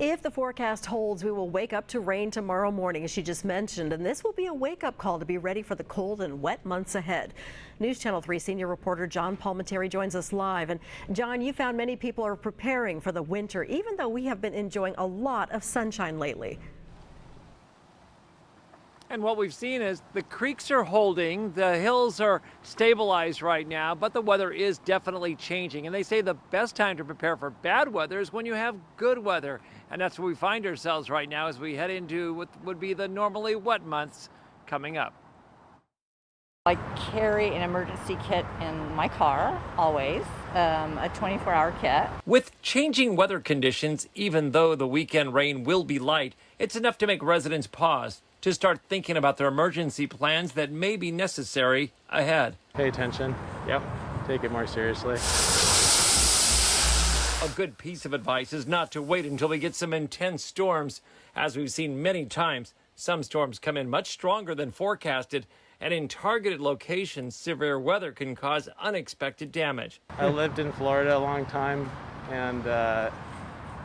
If the forecast holds, we will wake up to rain tomorrow morning, as she just mentioned, and this will be a wake-up call to be ready for the cold and wet months ahead. News Channel 3 senior reporter John Palminteri joins us live. And John, you found many people are preparing for the winter, even though we have been enjoying a lot of sunshine lately. And what we've seen is the creeks are holding, the hills are stabilized right now, but the weather is definitely changing. And they say the best time to prepare for bad weather is when you have good weather. And that's where we find ourselves right now as we head into what would be the normally wet months coming up. I carry an emergency kit in my car, always, a 24-hour kit. With changing weather conditions, even though the weekend rain will be light, it's enough to make residents pause to start thinking about their emergency plans that may be necessary ahead. Pay attention. Yep. Take it more seriously. A good piece of advice is not to wait until we get some intense storms. As we've seen many times, some storms come in much stronger than forecasted, and in targeted locations, severe weather can cause unexpected damage. I lived in Florida a long time, and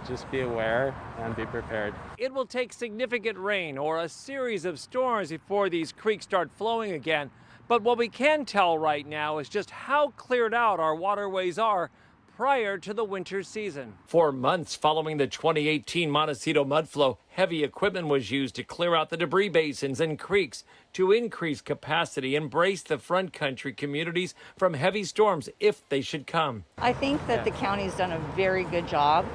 just be aware and be prepared. It will take significant rain or a series of storms before these creeks start flowing again. But what we can tell right now is just how cleared out our waterways are prior to the winter season. For months following the 2018 Montecito mud flow, heavy equipment was used to clear out the debris basins and creeks to increase capacity and brace the front country communities from heavy storms if they should come. I think that the county's done a very good job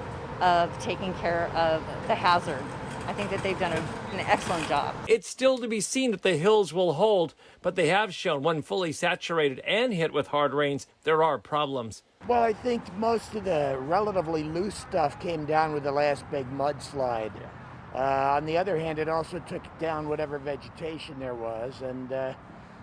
of taking care of the hazard. I think that they've done an excellent job. It's still to be seen that the hills will hold, but they have shown when fully saturated and hit with hard rains, there are problems. Well, I think most of the relatively loose stuff came down with the last big mudslide. On the other hand, it also took down whatever vegetation there was, and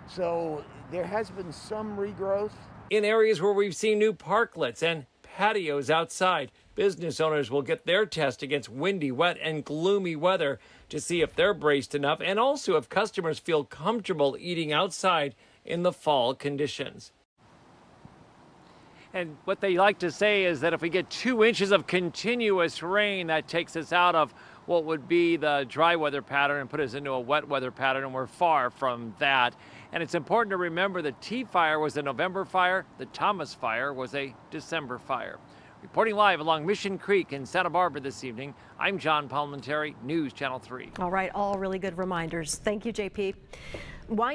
so there has been some regrowth. In areas where we've seen new parklets and patios outside, business owners will get their test against windy, wet, and gloomy weather to see if they're braced enough and also if customers feel comfortable eating outside in the fall conditions. And what they like to say is that if we get 2 inches of continuous rain, that takes us out of what would be the dry weather pattern and put us into a wet weather pattern, and we're far from that. And it's important to remember the Tea Fire was a November fire, the Thomas Fire was a December fire. Reporting live along Mission Creek in Santa Barbara this evening, I'm John Palminteri, News Channel 3. All right, all really good reminders. Thank you, JP. Why